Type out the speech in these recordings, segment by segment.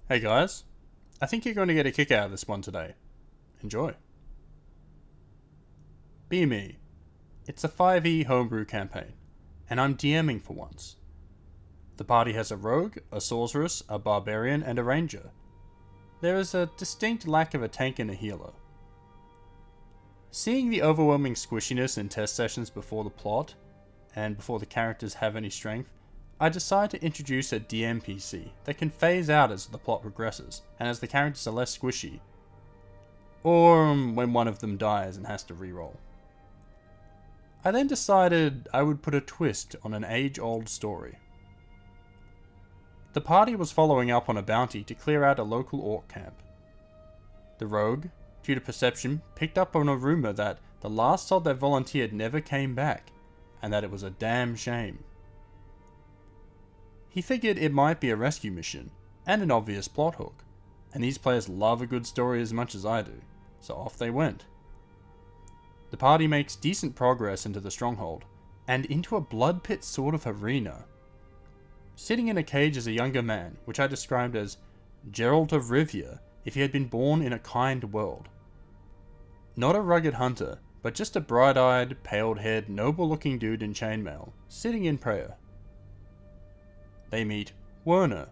Hey guys, I think you're going to get a kick out of this one today. Enjoy. Be Me. It's a 5e homebrew campaign, and I'm DMing for once. The party has a rogue, a sorceress, a barbarian, and a ranger. There is a distinct lack of a tank and a healer. Seeing the overwhelming squishiness in test sessions before the plot, and before the characters have any strength, I decide to introduce a DM PC that can phase out as the plot progresses, and as the characters are less squishy, or when one of them dies and has to reroll. I then decided I would put a twist on an age-old story. The party was following up on a bounty to clear out a local orc camp. The rogue, due to perception, picked up on a rumour that the last sod that volunteered never came back, and that it was a damn shame. He figured it might be a rescue mission, and an obvious plot hook, and these players love a good story as much as I do, so off they went. The party makes decent progress into the stronghold, and into a blood pit sort of arena. Sitting in a cage is a younger man, which I described as Geralt of Rivia if he had been born in a kind world. Not a rugged hunter, but just a bright-eyed, paled-haired, noble-looking dude in chainmail, sitting in prayer. They meet Werner.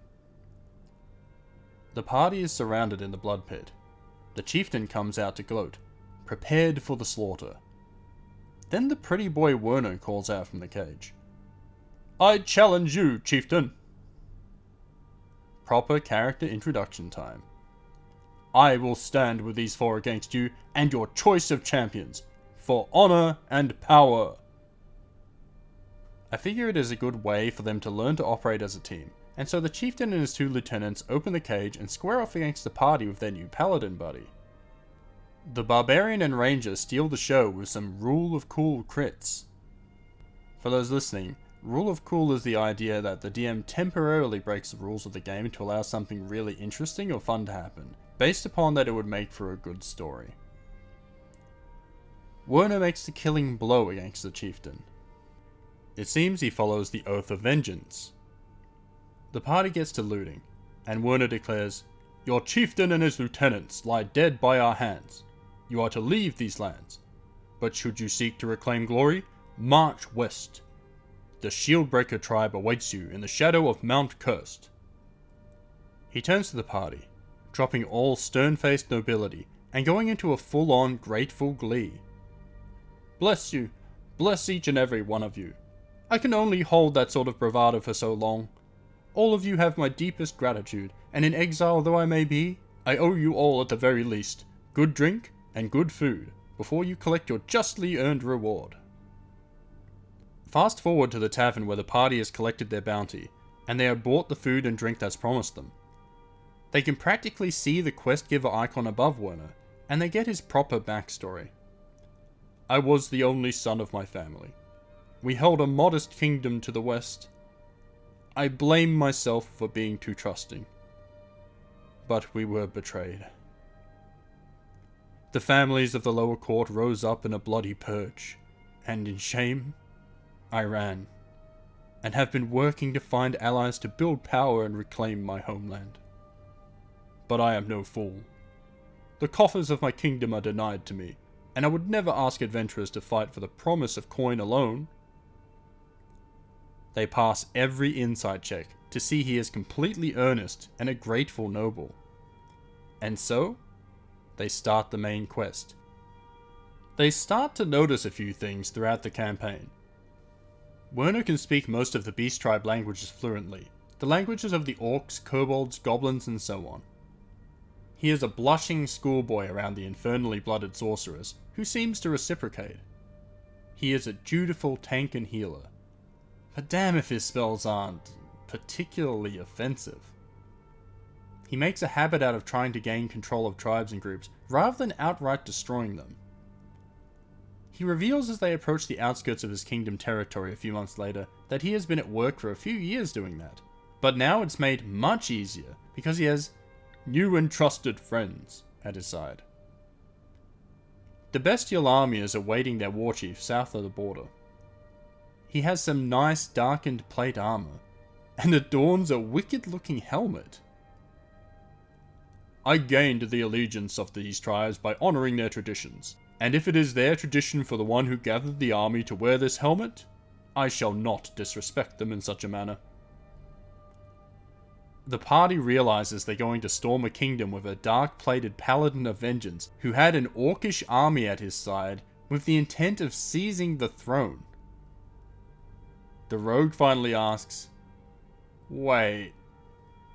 The party is surrounded in the blood pit. The chieftain comes out to gloat, prepared for the slaughter. Then the pretty boy Werner calls out from the cage. "I challenge you, chieftain." Proper character introduction time. "I will stand with these four against you and your choice of champions, for honor and power." I figure it is a good way for them to learn to operate as a team, and so the chieftain and his two lieutenants open the cage and square off against the party with their new paladin buddy. The barbarian and ranger steal the show with some rule of cool crits. For those listening, rule of cool is the idea that the DM temporarily breaks the rules of the game to allow something really interesting or fun to happen, based upon that it would make for a good story. Werner makes the killing blow against the chieftain. It seems he follows the Oath of Vengeance. The party gets to looting, and Werner declares, "Your chieftain and his lieutenants lie dead by our hands. You are to leave these lands. But should you seek to reclaim glory, march west. The Shieldbreaker tribe awaits you in the shadow of Mount Cursed." He turns to the party, dropping all stern-faced nobility and going into a full-on grateful glee. "Bless you. Bless each and every one of you. I can only hold that sort of bravado for so long. All of you have my deepest gratitude, and in exile though I may be, I owe you all at the very least good drink and good food before you collect your justly earned reward." Fast forward to the tavern where the party has collected their bounty, and they have bought the food and drink that's promised them. They can practically see the quest giver icon above Werner, and they get his proper backstory. "I was the only son of my family. We held a modest kingdom to the west. I blame myself for being too trusting. But we were betrayed. The families of the lower court rose up in a bloody purge, and in shame, I ran, and have been working to find allies to build power and reclaim my homeland. But I am no fool. The coffers of my kingdom are denied to me, and I would never ask adventurers to fight for the promise of coin alone." They pass every insight check to see he is completely earnest and a grateful noble. And so, they start the main quest. They start to notice a few things throughout the campaign. Werner can speak most of the Beast Tribe languages fluently, the languages of the orcs, kobolds, goblins, and so on. He is a blushing schoolboy around the infernally blooded sorceress, who seems to reciprocate. He is a dutiful tank and healer. But damn if his spells aren't particularly offensive. He makes a habit out of trying to gain control of tribes and groups, rather than outright destroying them. He reveals as they approach the outskirts of his kingdom territory a few months later that he has been at work for a few years doing that. But now it's made much easier because he has new and trusted friends at his side. The bestial army is awaiting their war chief south of the border. He has some nice darkened plate armor, and adorns a wicked looking helmet. I gained the allegiance of these tribes by honouring their traditions, and if it is their tradition for the one who gathered the army to wear this helmet, I shall not disrespect them in such a manner. The party realizes they're going to storm a kingdom with a dark-plated paladin of vengeance who had an orcish army at his side with the intent of seizing the throne. The rogue finally asks, "Wait,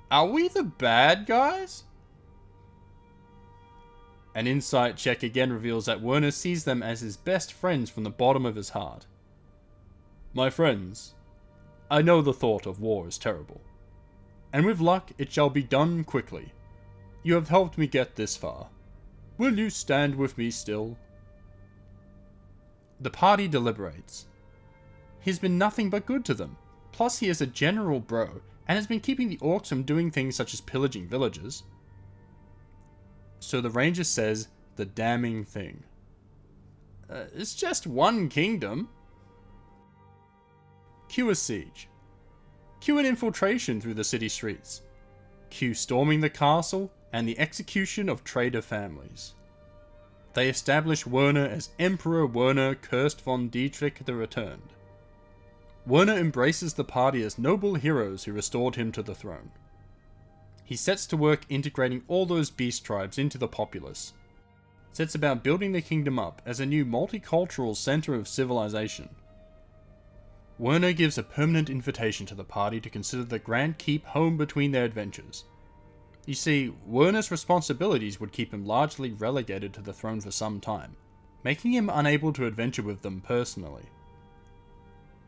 are we the bad guys?" An insight check again reveals that Werner sees them as his best friends from the bottom of his heart. "My friends, I know the thought of war is terrible, and with luck it shall be done quickly. You have helped me get this far. Will you stand with me still?" The party deliberates. He's been nothing but good to them, plus he is a general bro, and has been keeping the orcs from doing things such as pillaging villages. So the ranger says the damning thing. It's just one kingdom. Cue a siege. Cue an infiltration through the city streets. Cue storming the castle and the execution of traitor families. They establish Werner as Emperor Werner Cursed von Dietrich the Returned. Werner embraces the party as noble heroes who restored him to the throne. He sets to work integrating all those beast tribes into the populace, sets about building the kingdom up as a new multicultural centre of civilization. Werner gives a permanent invitation to the party to consider the Grand Keep home between their adventures. You see, Werner's responsibilities would keep him largely relegated to the throne for some time, making him unable to adventure with them personally.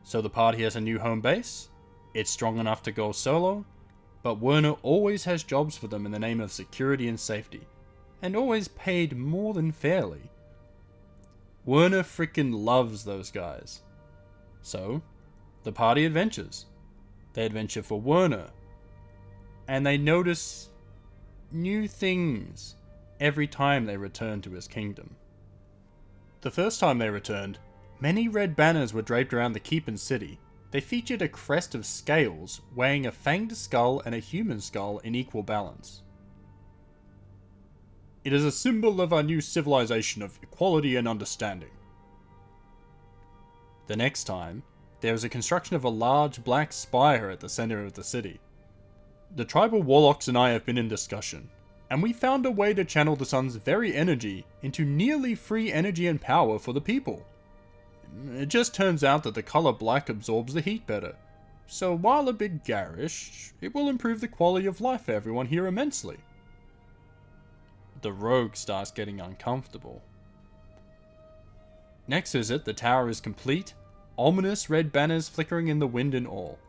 So the party has a new home base, it's strong enough to go solo, but Werner always has jobs for them in the name of security and safety, and always paid more than fairly. Werner frickin' loves those guys. So, the party adventures. They adventure for Werner. And they notice new things every time they return to his kingdom. The first time they returned, many red banners were draped around the keep and city. They featured a crest of scales weighing a fanged skull and a human skull in equal balance. It is a symbol of our new civilization of equality and understanding. The next time, there is a construction of a large black spire at the center of the city. The tribal warlocks and I have been in discussion, and we found a way to channel the sun's very energy into nearly free energy and power for the people. It just turns out that the color black absorbs the heat better, so while a bit garish, it will improve the quality of life for everyone here immensely. The rogue starts getting uncomfortable. Next visit, the tower is complete, ominous red banners flickering in the wind and all.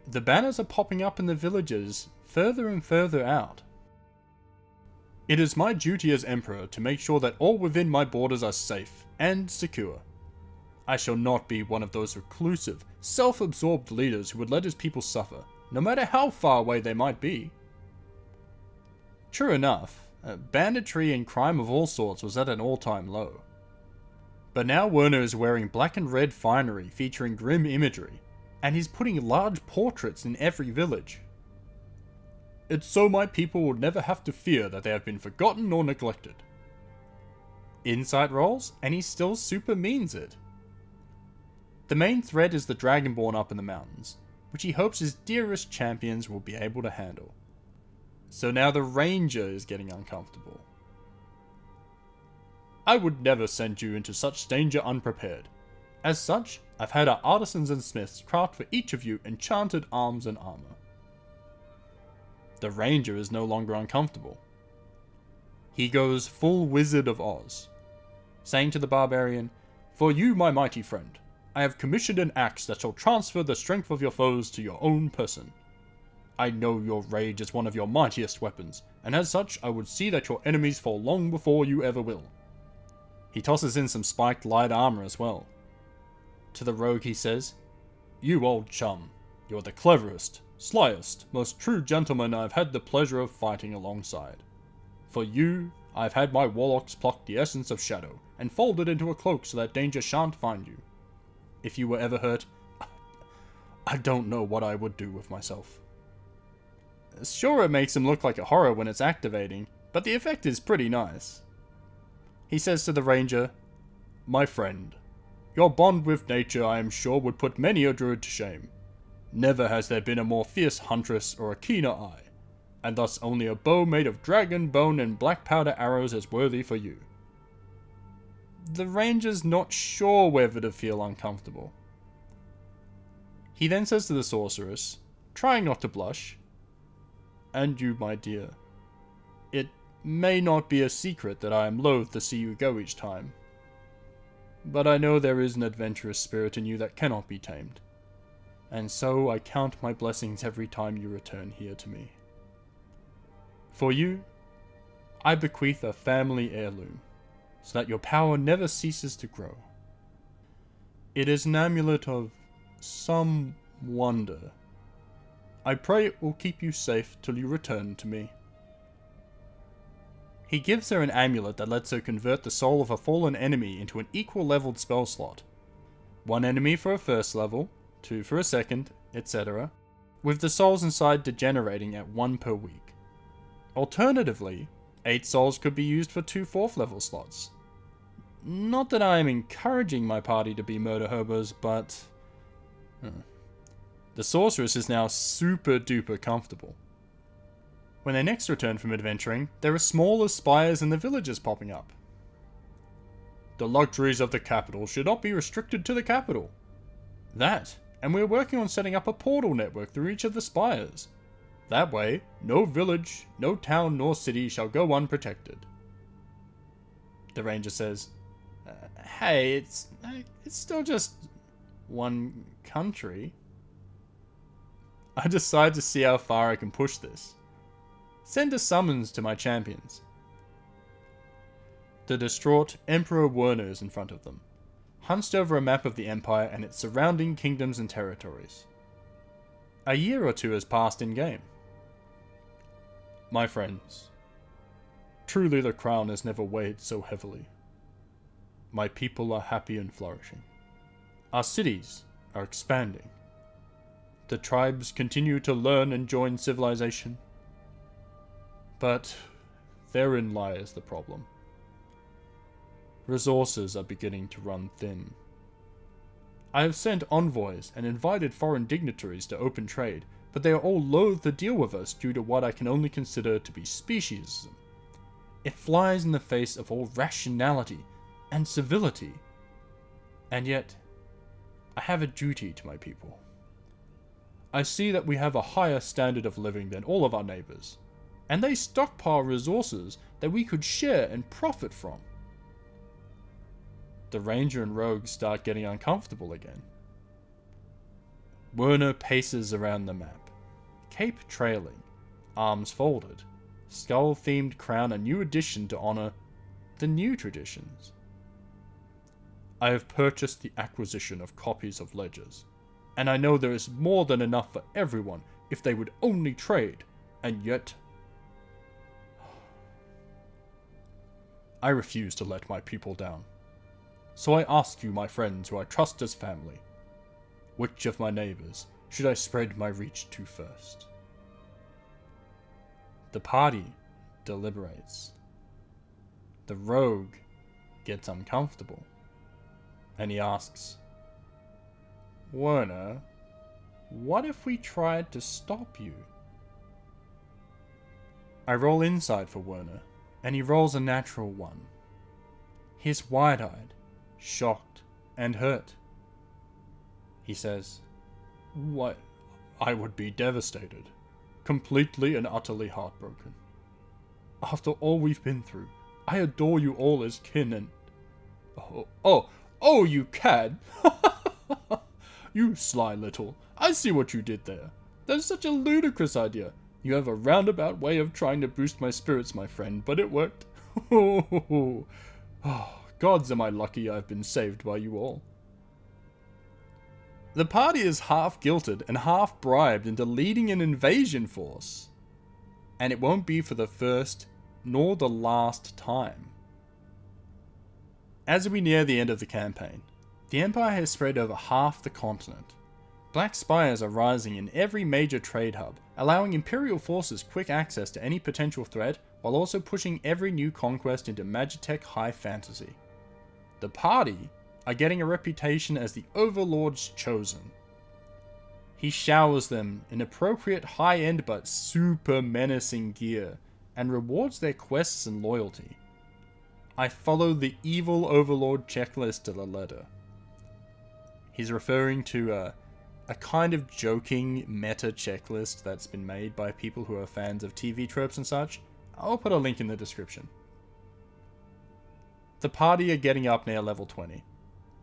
The banners are popping up in the villages further and further out. It is my duty as Emperor to make sure that all within my borders are safe and secure. I shall not be one of those reclusive, self-absorbed leaders who would let his people suffer, no matter how far away they might be. True enough, banditry and crime of all sorts was at an all-time low. But now Werner is wearing black and red finery featuring grim imagery, and he's putting large portraits in every village. It's so my people will never have to fear that they have been forgotten or neglected. Insight rolls, and he still super means it. The main threat is the Dragonborn up in the mountains, which he hopes his dearest champions will be able to handle. So now the Ranger is getting uncomfortable. I would never send you into such danger unprepared. As such, I've had our artisans and smiths craft for each of you enchanted arms and armor. The Ranger is no longer uncomfortable. He goes full Wizard of Oz, saying to the barbarian, "For you, my mighty friend, I have commissioned an axe that shall transfer the strength of your foes to your own person. I know your rage is one of your mightiest weapons, and as such I would see that your enemies fall long before you ever will." He tosses in some spiked light armor as well. To the rogue he says, "You old chum, you're the cleverest, slyest, most true gentleman I've had the pleasure of fighting alongside. For you, I've had my warlocks pluck the essence of shadow, and fold it into a cloak so that danger shan't find you. If you were ever hurt, I don't know what I would do with myself." Sure, it makes him look like a horror when it's activating, but the effect is pretty nice. He says to the ranger, "My friend, your bond with nature I am sure would put many a druid to shame. Never has there been a more fierce huntress or a keener eye, and thus only a bow made of dragon bone and black powder arrows is worthy for you." The ranger's not sure whether to feel uncomfortable. He then says to the sorceress, trying not to blush, "And you, my dear, it may not be a secret that I am loath to see you go each time. But I know there is an adventurous spirit in you that cannot be tamed, and so I count my blessings every time you return here to me. For you, I bequeath a family heirloom, so that your power never ceases to grow. It is an amulet of some wonder. I pray it will keep you safe till you return to me." He gives her an amulet that lets her convert the soul of a fallen enemy into an equal leveled spell slot. One enemy for a first level, 2 for a second, etc., with the souls inside degenerating at 1 per week. Alternatively, 8 souls could be used for 2 4th level slots. Not that I am encouraging my party to be murder hobos, but the sorceress is now super duper comfortable. When they next return from adventuring, there are smaller spires in the villages popping up. "The luxuries of the capital should not be restricted to the capital. That, and we are working on setting up a portal network through each of the spires. That way, no village, no town nor city shall go unprotected." The ranger says, "Hey, it's still just one country. I decide to see how far I can push this. Send a summons to my champions." The distraught Emperor Werner is in front of them, hunched over a map of the Empire and its surrounding kingdoms and territories. A year or 2 has passed in-game. "My friends, truly the crown has never weighed so heavily. My people are happy and flourishing. Our cities are expanding. The tribes continue to learn and join civilization. But therein lies the problem. Resources are beginning to run thin. I have sent envoys and invited foreign dignitaries to open trade, but they are all loath to deal with us due to what I can only consider to be speciesism. It flies in the face of all rationality and civility. And yet, I have a duty to my people. I see that we have a higher standard of living than all of our neighbors, and they stockpile resources that we could share and profit from." The ranger and rogue start getting uncomfortable again. Werner paces around the map, cape trailing, arms folded, skull-themed crown a new addition to honor the new traditions. "I have purchased the acquisition of copies of ledgers, and I know there is more than enough for everyone if they would only trade, and yet I refuse to let my people down. So I ask you, my friends who I trust as family, which of my neighbors should I spread my reach to first?" The party deliberates. The rogue gets uncomfortable, and he asks, "Werner, what if we tried to stop you?" I roll insight for Werner, and he rolls a natural 1. He's wide-eyed, shocked, and hurt. He says, "Why, I would be devastated, completely and utterly heartbroken. After all we've been through, I adore you all as kin and... Oh, you cad! You sly little, I see what you did there. That's such a ludicrous idea. You have a roundabout way of trying to boost my spirits, my friend, but it worked. Oh, gods am I lucky I've been saved by you all." The party is half guilted and half bribed into leading an invasion force. And it won't be for the first nor the last time. As we near the end of the campaign, the Empire has spread over half the continent. Black spires are rising in every major trade hub, allowing Imperial forces quick access to any potential threat while also pushing every new conquest into Magitech high fantasy. The party are getting a reputation as the Overlord's Chosen. He showers them in appropriate high-end but super menacing gear and rewards their quests and loyalty. I follow the evil Overlord checklist to the letter. He's referring to a kind of joking meta checklist that's been made by people who are fans of TV tropes and such. I'll put a link in the description. The party are getting up near level 20.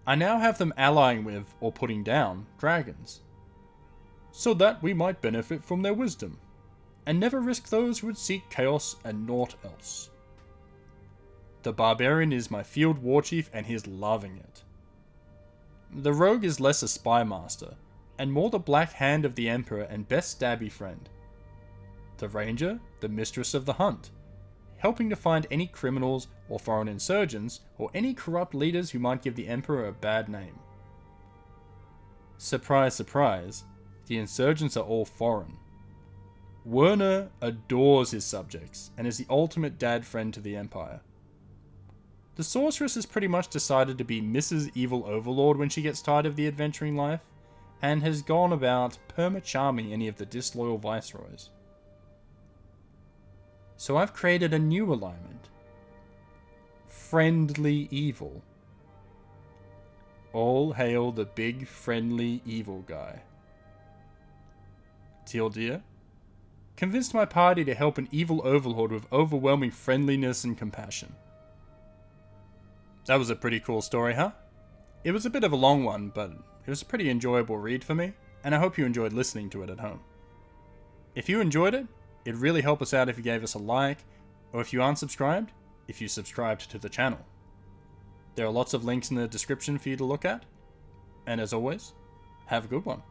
I now have them allying with, or putting down, dragons, so that we might benefit from their wisdom, and never risk those who would seek chaos and naught else. The barbarian is my field war chief and he's loving it. The rogue is less a spy master, and more the black hand of the emperor and best stabby friend. The ranger, the mistress of the hunt, helping to find any criminals or foreign insurgents or any corrupt leaders who might give the emperor a bad name. Surprise, surprise, the insurgents are all foreign. Werner adores his subjects and is the ultimate dad friend to the empire. The sorceress has pretty much decided to be Mrs. Evil Overlord when she gets tired of the adventuring life, and has gone about perma-charming any of the disloyal viceroys. So I've created a new alignment. Friendly Evil. All hail the big friendly evil guy. Teal dear, convinced my party to help an evil overlord with overwhelming friendliness and compassion. That was a pretty cool story, huh? It was a bit of a long one, but it was a pretty enjoyable read for me, and I hope you enjoyed listening to it at home. If you enjoyed it, it'd really help us out if you gave us a like, or if you aren't subscribed, if you subscribed to the channel. There are lots of links in the description for you to look at, and as always, have a good one.